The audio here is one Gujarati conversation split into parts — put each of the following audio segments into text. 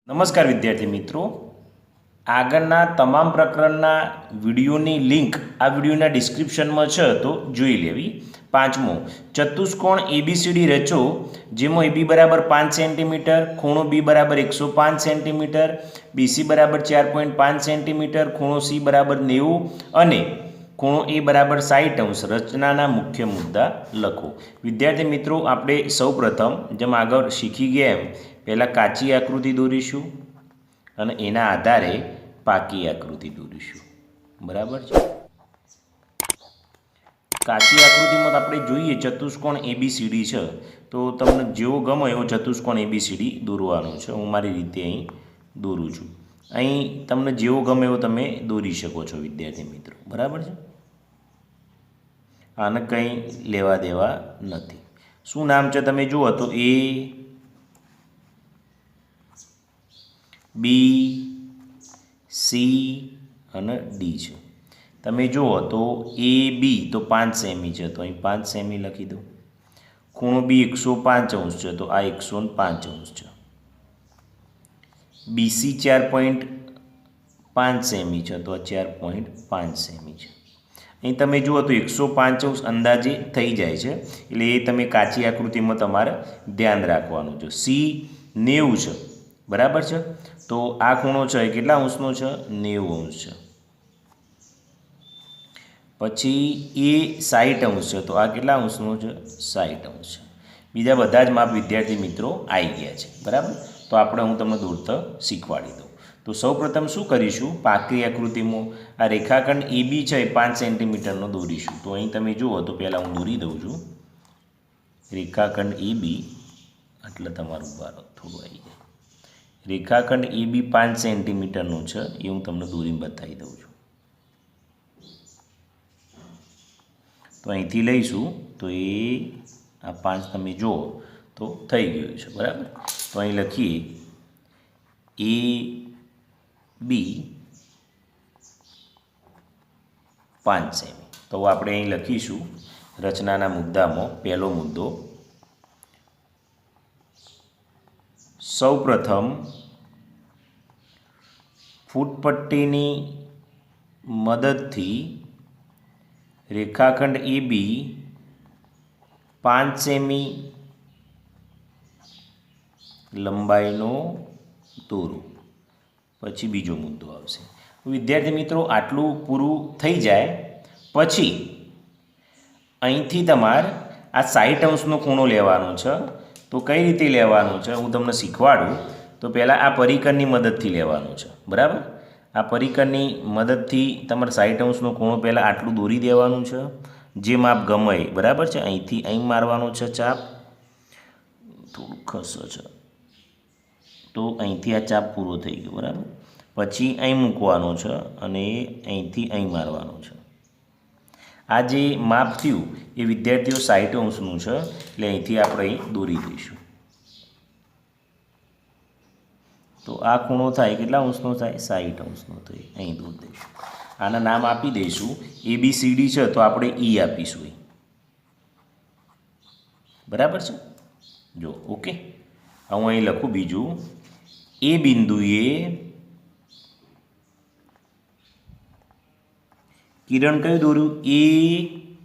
નમસ્કાર વિદ્યાર્થી મિત્રો, આગળના તમામ પ્રકરણના વિડીયોની લિંક આ વિડીયોના ડિસ્ક્રિપ્શનમાં છે તો જોઈ લેવી. પાંચમો, ચતુષ્કોણ એબીસીડી રચો જેમાં એબી બરાબર 5 સેન્ટીમીટર, ખૂણો બી બરાબર 105 સેન્ટીમીટર, બીસી બરાબર 4.5 સેન્ટીમીટર, ખૂણો સી બરાબર 90 અને ખૂણો એ બરાબર 60 રચનાના મુખ્ય મુદ્દા લખો. વિદ્યાર્થી મિત્રો, આપણે સૌપ્રથમ જેમ આગળ શીખી ગયા એમ પહેલાં કાચી આકૃતિ દોરીશું અને એના આધારે પાકી આકૃતિ દોરીશું. બરાબર છે. કાચી આકૃતિમાં આપણે જોઈએ ચતુષ્કોણ એબીસીડી છે, તો તમને જેવો ગમે એવો ચતુષ્કોણ એબીસીડી દોરવાનો છે. હું મારી રીતે અહીં દોરું છું. અહીં તમને જેવો ગમે એવો તમે દોરી શકો છો વિદ્યાર્થી મિત્રો. બરાબર છે. આને કંઈ લેવા દેવા નથી. શું નામ છે તમે જુઓ તો એ બી સી અને ડી છે. તમે જુઓ તો એ બી તો 5 સેમી છે, તો અહીં 5 સેમી લખી દો. ખૂણો બી 105 છે, તો આ 105 છે. બીસી 4.5 સેમી છે, તો આ 4.5 સેમી છે. અહીં તમે જુઓ તો 105 અંદાજે થઈ જાય છે, એટલે એ તમે કાચી આકૃતિમાં તમારે ધ્યાન રાખવાનું છે. સી 90 છે, બરાબર છે, તો આ ખૂણો છે એ કેટલા અંશનો છે? 90 છે. પછી એ 60 છે, તો આ કેટલા અંશનો છે? 60 છે. બીજા બધા જ માપ વિદ્યાર્થી મિત્રો આવી ગયા છે. બરાબર. તો આપણે હું તમને દોરતા શીખવાડી દઉં. તો સૌપ્રથમ શું કરીશું? પાકી આકૃતિમાં આ રેખાખંડ એ બી છે એ 5 સેન્ટીમીટરનો દોરીશું. તો અહીં તમે જુઓ તો પહેલાં હું દોરી દઉં છું. રેખાખંડ એ બી એટલે તમારું બાર થોડું આવી જાય. રેખાખંડ એ બી 5 સેન્ટીમીટરનું છે, એ હું તમને દોરીને બતાવી દઉં છું. તો અહીંથી લઈશું તો એ આ 5 તમે જુઓ તો થઈ ગયું છે. બરાબર. તો અહીં લખીએ એ બી 5 સેમી. તો આપણે અહીં લખીશું રચનાના મુદ્દામાં પહેલો મુદ્દો, સૌપ્રથમ ફૂટપટ્ટીની મદદથી રેખાખંડ એ બી 5 સેમી લંબાઈનો દોરો. પછી બીજો મુદ્દો આવશે. વિદ્યાર્થી મિત્રો, આટલું પૂરું થઈ જાય પછી અહીંથી તમારે આ 60 ખૂણો લેવાનો છે. તો કઈ રીતે લેવાનો છે હું તમને શીખવાડું. તો પહેલાં આ પરિકરની મદદથી લેવાનું છે. બરાબર. આ પરિકરની મદદથી તમારે 60 ખૂણો પહેલાં આટલું દોરી દેવાનું છે, જે માપ ગમે. બરાબર છે. અહીંથી અહીં મારવાનો છે ચાપ, થોડું ખસો છે, તો અહીંથી આ ચાપ પૂરો થઈ ગયો. બરાબર. પછી અહીં મૂકવાનો છે અને અહીંથી અહીં મારવાનો છે. આ જે માપ થયું એ વિદ્યાર્થીઓ 60 છે, એટલે અહીંથી આપણે અહીં દોરી દઈશું. તો આ ખૂણો થાય કેટલા અંશનો થાય? 60 થાય. અહીં દોરી દઈશું. આના નામ આપી દઈશું. એ બી સી ડી છે તો આપણે ઈ આપીશું. બરાબર છે. જો ઓકે. હું અહીં લખું બીજું, એ બિંદુએ કિરણ કયું દોર્યું? એ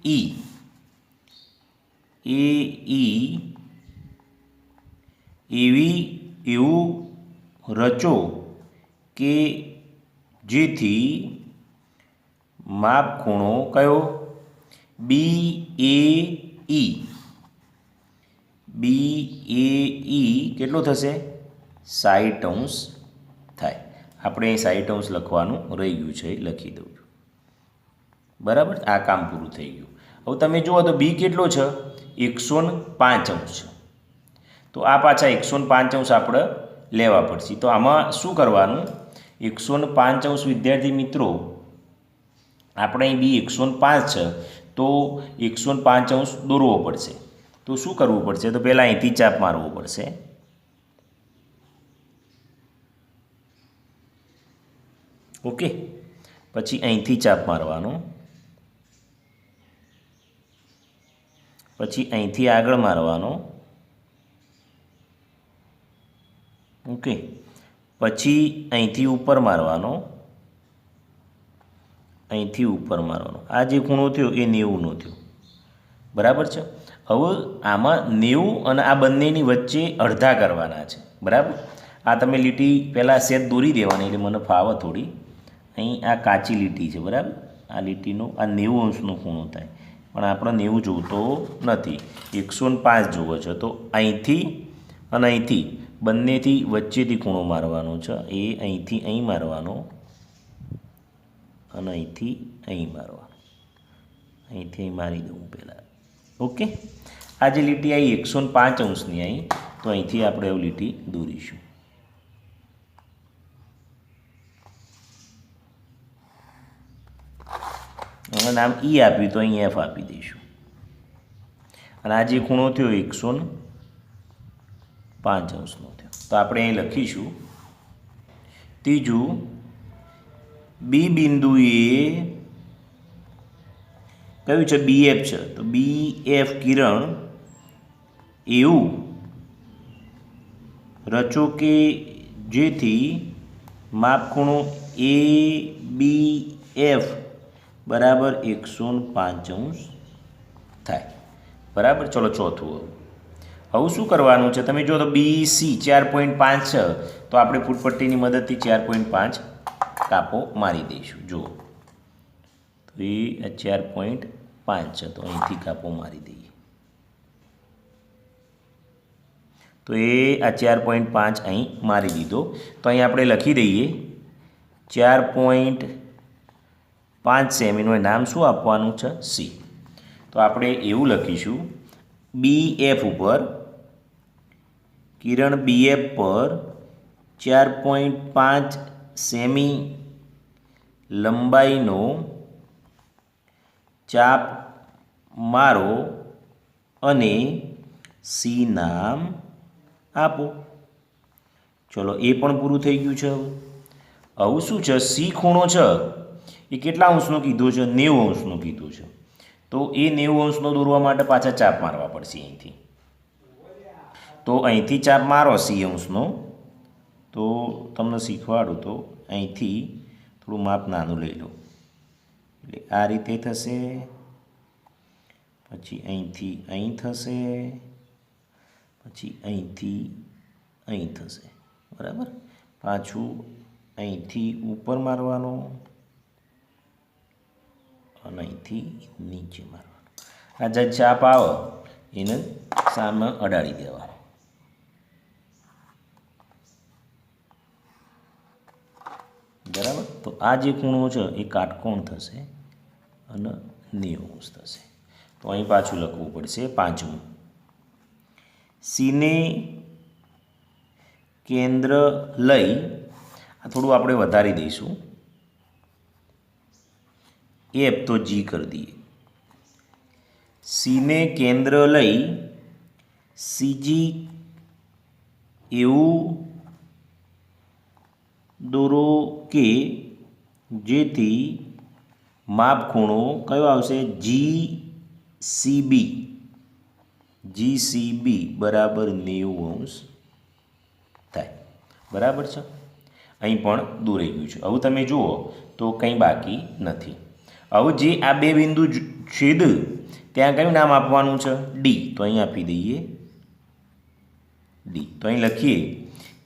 ઈ. એ ઈ એવું રચો કે જેથી માપ ખૂણો કયો? બી એ ઈ. બી એ ઈ કેટલો થશે? 60 થાય. આપણે અહીં 60 લખવાનું રહી ગયું છે, લખી દઉં છું. બરાબર. આ કામ પૂરું થઈ ગયું. હવે તમે જુઓ તો બી કેટલો છે? 105 છે. તો આ પાછા 105 આપણે લેવા પડશે. તો આમાં શું કરવાનું? 105 વિદ્યાર્થી મિત્રો, આપણે અહીં બી 105 છે, તો 105 દોરવો પડશે. તો શું કરવું પડશે? તો પહેલાં અહીંથી ચાપ મારવો પડશે. ઓકે. પછી અહીંથી ચાપ મારવાનો, પછી અહીંથી આગળ મારવાનો. ઓકે. પછી અહીંથી ઉપર મારવાનો, અહીંથી ઉપર મારવાનો. આ જે ખૂણો થયો એ 90નો થયો, બરાબર છે. હવે આમાં 90 અને આ બંનેની વચ્ચે અડધા કરવાના છે, બરાબર. આ તમે લીટી પહેલાં સેજ દોરી દેવાની એટલે મને ફાવે થોડી. અહીં આ કાચી લીટી છે, બરાબર. આ લીટીનો આ 90 અંશનો ખૂણો થાય, પણ આપણે 90 જોતો નથી, 105 જોવો છે. તો અહીંથી અને અહીંથી બંનેથી વચ્ચેથી ખૂણો મારવાનો છે, એ અહીંથી અહીં મારવાનો અને અહીંથી અહીં મારવાનો. અહીંથી અહીં મારી દઉં પહેલાં. ઓકે, આ જે લીટી આવી 105 અંશની આવી, તો અહીંથી આપણે એવું લીટી દોરીશું. હવે નામ ઈ આપ્યું તો અહીં એફ આપી દઈશું. અને આ જે ખૂણો થયો 105 અંશનો થયો, તો આપણે અહીં લખીશું. ત્રીજું, બી બિંદુએ કયું છે? BF છે. તો BF કિરણ એવું રચો કે જેથી માપખૂણો ABF બરાબર 105 અંશ થાય, બરાબર. ચલો ચોથું. હવે શું કરવાનું છે? તમે જો તો BC 4.5 છે, તો આપણે ફૂટપટ્ટીની મદદથી 4.5 કાપો મારી દઈશું. જુઓ તો એ 4.5 છે, તો અહીંથી કાપો મારી દઈએ. તો એ આ 4.5 અહીં મારી દીધો. તો અહીં આપણે લખી દઈએ 4.5 સેમીનું નામ શું આપવાનું છે? C. તો આપણે એવું લખીશું, BF ઉપર કિરણ BF પર 4.5 સેમી લંબાઈનો ચાપ મારો અને C નામ આપો. ચલો એ પણ પૂરું થઈ ગયું છે. હવે શું છે? C ખૂણો છે એ કેટલા અંશનો કીધો છે? 90 અંશનો કીધો છે. તો એ 90 અંશનો દોરવા માટે પાછા ચાપ મારવા પડશે અહીંથી. તો અહીંથી ચાપ મારો C અંશનો, તો તમને શીખવાડું તો અહીંથી થોડું માપ નાનું લઈ લો, એટલે આ રીતે થશે. પછી અહીંથી અહીં થશે, પછી અહીંથી અહીં થશે, બરાબર. પાછું અહીંથી ઉપર મારવાનો અને અહીંથી નીચે મારવાનો. આ જે ચાપ આવે એને સામે અડાડી દેવાનો. બરાબર. તો આ જે ખૂણો છે એ કાટકોણ થશે અને 90 અંશ થશે. તો અહીં પાછું લખવું પડશે. પાંચમું, સીને કેન્દ્ર લઈ, આ થોડું આપણે વધારી દઈશું, એફ તો જી કરી દઈએ. સીને કેન્દ્ર લઈ સીજી એવું દોરો કે જેથી માપખૂણો કયો આવશે? GCB બરાબર 90 અંશ થાય, બરાબર છે. અહીં પણ દોરાઈ ગયું છે. હવે તમે જુઓ તો કંઈ બાકી નથી. હવે જે આ બે બિંદુ છેદ ત્યાં કયું નામ આપવાનું છે? ડી. તો અહીં આપી દઈએ ડી. તો અહીં લખીએ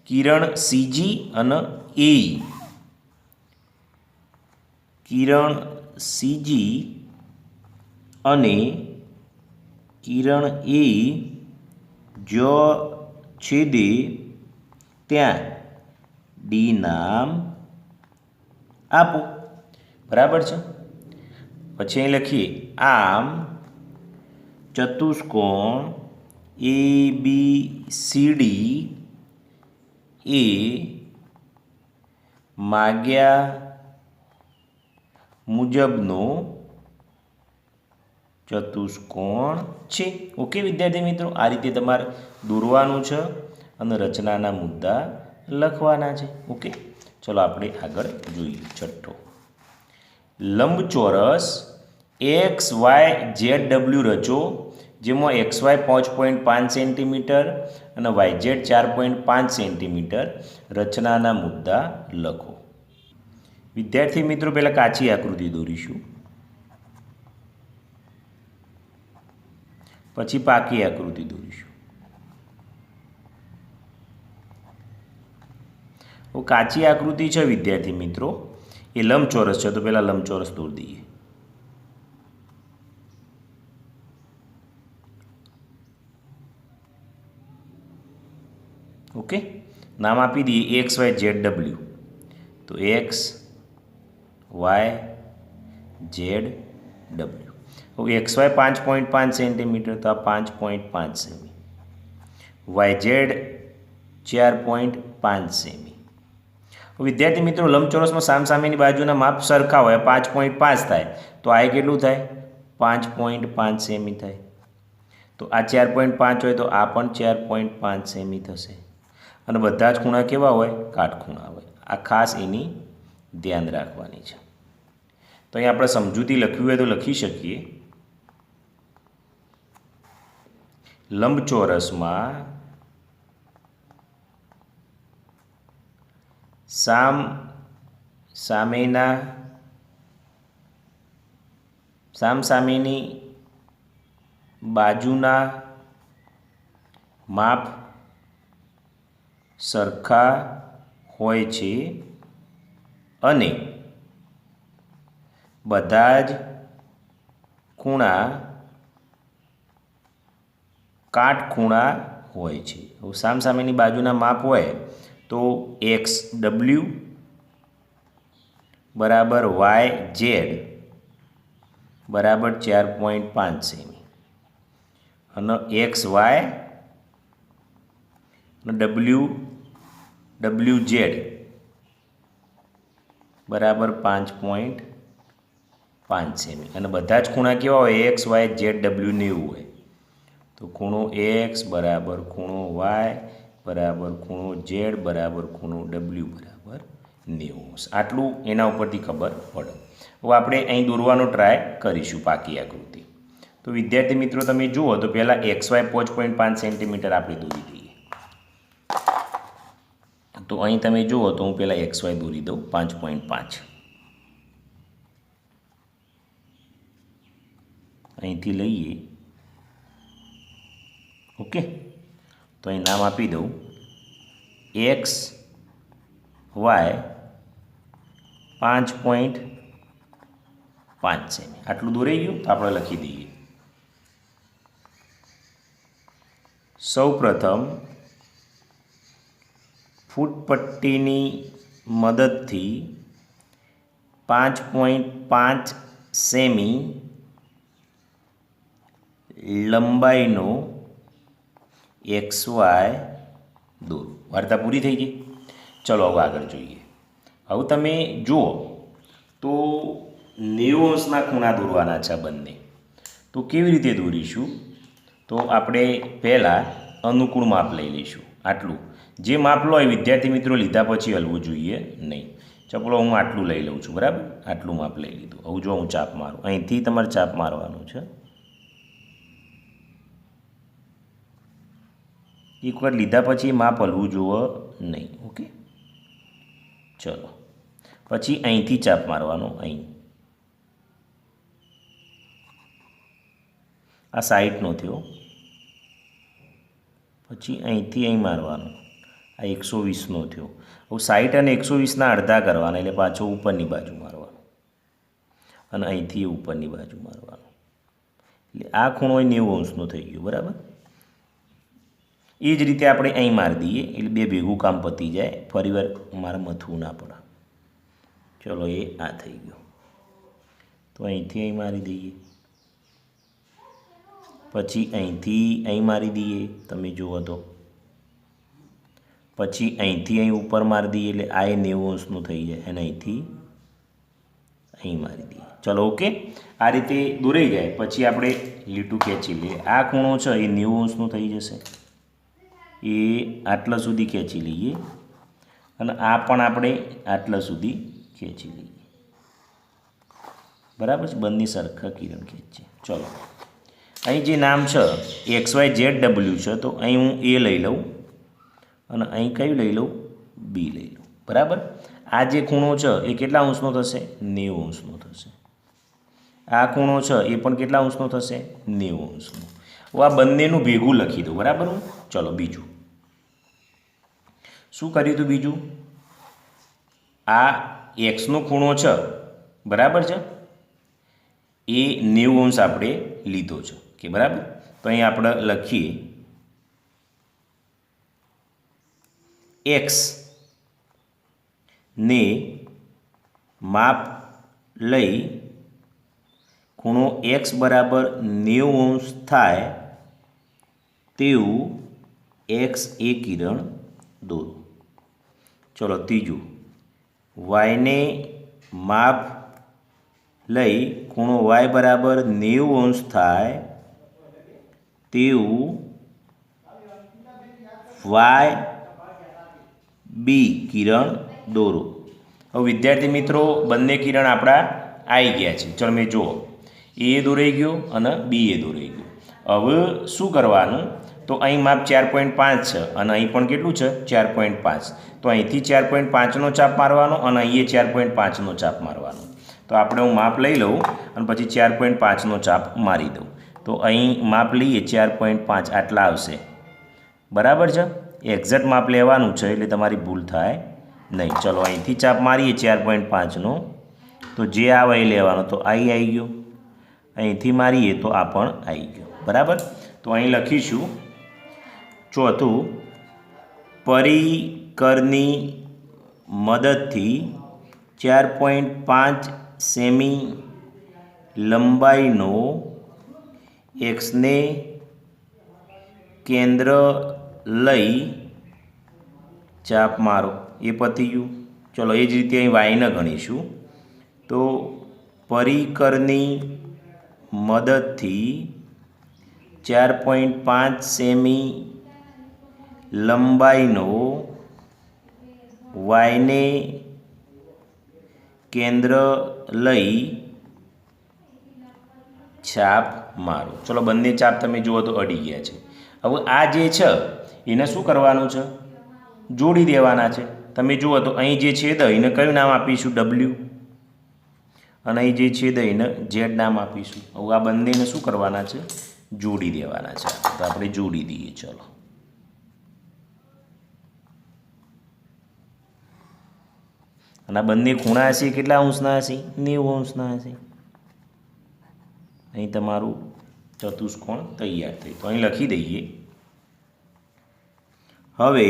કિરણ CG અને A. કિરણ CG અને કિરણ A જો છેદે ત્યાં ડી નામ આપો, બરાબર છે. પછી અહીં લખીએ આમ ચતુષ્કોણ ABCD એ માગ્યા મુજબનો ચતુષ્કોણ છે. ઓકે વિદ્યાર્થી મિત્રો, આ રીતે તમારે દોરવાનું છે અને રચનાના મુદ્દા લખવાના છે. ઓકે, ચલો આપણે આગળ જોઈએ. છઠ્ઠો, લંબચોરસ XYZW રચો જેમાં XY 5.5 સેન્ટીમીટર અને YZ 4.5 સેન્ટીમીટર રચનાના મુદ્દા લખો. વિદ્યાર્થી મિત્રો પહેલાં કાચી આકૃતિ દોરીશું, પછી પાકી આકૃતિ દોરીશું. કાચી આકૃતિ છે વિદ્યાર્થી મિત્રો, એ લંબચોરસ છે, તો પહેલાં લંબચોરસ દોરી દઈએ. ઓકે, નામ આપી દઈએ XYZW. તો XYZW. ઓકે, XY 5.5 સેન્ટીમીટર, તો આ 5.5 સેમી. YZ 4.5 semi. વિદ્યાર્થી મિત્રો, લંબચોરસમાં સામસામેની બાજુના માપ સરખા હોય, 5.5 થાય, તો આ કેટલું થાય? 5.5 સેમી થાય. તો આ 4.5 હોય તો આ પણ 4.5 સેમી થશે. અને બધા જ ખૂણા કેવા હોય? કાટખૂણા હોય. આ ખાસ એની ધ્યાન રાખવાની છે. તો અહીં આપણે સમજૂતી લખવી હોય તો લખી શકીએ. લંબચોરસમાં સામસામેની બાજુના માપ સરખા હોય છે અને બધા જ ખૂણા કાટખૂણા હોય છે. સામસામેની બાજુના માપ હોય તો XW બરાબર YZ બરાબર 4.5 સેમી અને XY અને WZ બરાબર 5.5 સેમી. અને બધા જ ખૂણા કેવા હોય? XYZW 90 હોય. તો ખૂણો X બરાબર ખૂણો Y બરાબર ખૂણો Z બરાબર ખૂણો W બરાબર 90. આટલું એના ઉપરથી ખબર પડે. હવે આપણે અહીં દોરવાનો ટ્રાય કરીશું પાકી આકૃતિ. તો વિદ્યાર્થી મિત્રો તમે જુઓ તો પહેલાં XY 5.5 સેન્ટીમીટર આપણે દોરી દઈએ. તો અહીં તમે જુઓ તો હું પહેલાં XY દોરી દઉં 5.5. અહીંથી લઈએ. ઓકે, તો અહીં નામ આપી દઉં XY 5.5 સેમી. આટલું દોરાઈ ગયું. તો આપણે લખી દઈએ. સૌપ્રથમ ફૂટપટ્ટીની મદદથી 5.5 સેમી લંબાઈનો XY દોરો. વાર્તા પૂરી થઈ ગઈ. ચલો હવે આગળ જોઈએ. હવે તમે જુઓ તો 90 અંશના ખૂણા દોરવાના છે બંને. તો કેવી રીતે દોરીશું? તો આપણે પહેલાં અનુકૂળ માપ લઈ લઈશું. આટલું જે માપ લો એ વિદ્યાર્થી મિત્રો લીધા પછી હલવું જોઈએ નહીં. ચલો હું આટલું લઈ લઉં છું, બરાબર? આટલું માપ લઈ લીધું. હવે જો હું ચાપ મારું, અહીંથી તમારે ચાપ મારવાનું છે. એક વખત લીધા પછી માપ હલવું જોઈએ નહીં. ઓકે, ચલો પછી અહીંથી ચાપ મારવાનો. અહીં આ સાઈડનો થયો. પછી અહીંથી અહીં મારવાનું. આ 120નો થયો. હવે 60 અને 120ના અડધા કરવાના, એટલે પાછો ઉપરની બાજુ મારવાનો અને અહીંથી ઉપરની બાજુ મારવાનો. એટલે આ ખૂણો 90 અંશનો થઈ ગયો, બરાબર? એ જ રીતે આપણે અહીં મારી દઈએ એટલે બે ભેગું કામ પતી જાય. ફરીવાર મારે મથવું ના પડે. ચલો એ આ થઈ ગયું. તો અહીંથી અહીં મારી દઈએ. પછી અહીંથી અહીં મારી દઈએ. તમે જુઓ તો પછી અહીંથી અહીં ઉપર મારી દઈએ એટલે આ 90 અંશનું થઈ જાય અને અહીંથી અહીં મારી દઈએ. ચલો ઓકે, આ રીતે દોરાઈ જાય પછી આપણે લીટું ખેંચી લઈએ. આ ખૂણો છે એ 90 અંશનું થઈ જશે. એ આટલા સુધી ખેંચી લઈએ અને આ પણ આપણે આટલા સુધી ખેંચી લઈએ. બરાબર છે? બંને સરખા કિરણ ખેંચીએ. ચલો અહીં જે નામ છે XYZW છે, તો અહીં હું A લઈ લઉં અને અહીં કયું લઈ લઉં? B લઈ લઉં. બરાબર. આ જે ખૂણો છે એ કેટલા અંશનો થશે? 90 અંશનો થશે. આ ખૂણો છે એ પણ કેટલા અંશનો થશે? 90 અંશનો. હું આ બંનેનું ભેગું લખી દઉં. બરાબર. ચલો બીજું શું કર્યું હતું? બીજું આ એક્સનો ખૂણો છે, બરાબર છે, એ 90 અંશ આપણે લીધો છે કે બરાબર. તો અહીં આપણે લખીએ એક્સ ને માપ લઈ ખૂણો એક્સ બરાબર 90 અંશ થાય તેવું એક્સ એ કિરણ દોરો. ચલો ત્રીજું, વાયને માપ લઈ ખૂણો વાય બરાબર 90 અંશ થાય તેવું વાય બી કિરણ દોરો. હવે વિદ્યાર્થી મિત્રો બંને કિરણ આપણા આવી ગયા છે. ચલો મેં જુઓ, એ દોરાઈ ગયો અને બી એ દોરાઈ ગયો. હવે શું કરવાનું? તો અહીં માપ 4.5 છે અને અહીં પણ કેટલું છે? 4.5. તો અહીંથી 4.5નો ચાપ મારવાનો અને અહીં 4.5નો ચાપ મારવાનો. તો આપણે હું માપ લઈ લઉં અને પછી 4.5નો ચાપ મારી દઉં. તો અહીં માપ લઈએ 4.5, આટલા આવશે. બરાબર છે. એક્ઝેક્ટ માપ લેવાનું છે એટલે તમારી ભૂલ થાય નહીં. ચલો અહીંથી ચાપ મારીએ 4.5નો, તો જે આવે એ લેવાનો. તો અહીં આવી ગયો. અહીંથી મારીએ તો આ પણ આવી ગયો. બરાબર. તો અહીં લખીશું ચોથું, પરિકરની મદદથી 4.5 સેમી લંબાઈનો એક્સને કેન્દ્ર લઈ ચાપ મારો. એ પતી ગયું. ચલો એ જ રીતે અહીં વાયને ગણીશું. તો પરિકરની મદદથી 4.5 સેમી લંબાઈનો વાયને કેન્દ્ર લઈ ચાપ મારો. ચલો બંને ચાપ તમે જુઓ તો અડી ગયા છે. હવે આ જે છે એને શું કરવાનું છે? જોડી દેવાના છે. તમે જુઓ તો અહીં જે છેદ એને કયું નામ આપીશું? W. અને અહીં જે છેદ એને Z નામ આપીશું. હવે આ બંનેને શું કરવાના છે? જોડી દેવાના છે. તો આપણે જોડી દઈએ. ચલો અને આ બંને ખૂણા હશે કેટલા અંશના હશે? 90 અંશના હશે. અહીં તમારું ચતુષ્કોણ તૈયાર થઈ. તો અહીં લખી દઈએ. હવે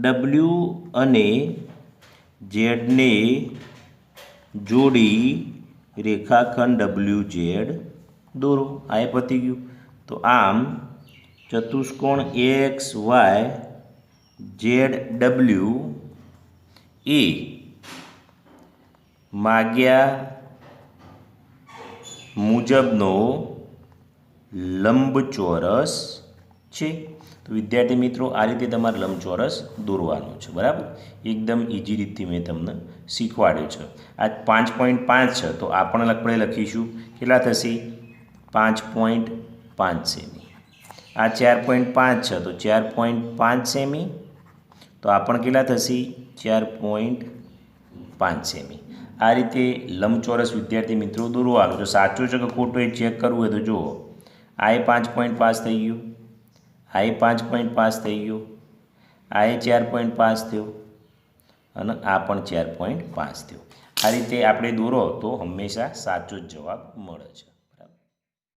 W અને Z ને જોડી રેખાખંડ WZ દોરો. આ એ પતી ગયું. તો આમ ચતુષ્કોણ XYZW એ માગ્યા મુજબનો લંબચોરસ છે. તો વિદ્યાર્થી મિત્રો આ રીતે તમારે લંબચોરસ દોરવાનું છે. બરાબર. એકદમ ઇઝી રીતથી મેં તમને શીખવાડ્યું છે. આ 5.5 છે તો આ પણ આપણે લખીશું. કેટલા થશે? 5.5 સેમી. આ 4.5 છે તો 4.5 સેમી. તો આ પણ કેટલા થશે? 4.5 સેમી. આ રીતે લંબચોરસ વિદ્યાર્થી મિત્રો દોરવાનું. જો સાચું છે કે ખોટું એ ચેક કરવું હોય તો જુઓ, આ એ 5.5 થઈ ગયું, આ એ 5.5 થઈ ગયું, આ એ 4.5 થયું અને આ પણ 4.5 થયું. આ રીતે આપણે દોરો તો હંમેશા સાચો જ જવાબ મળે છે.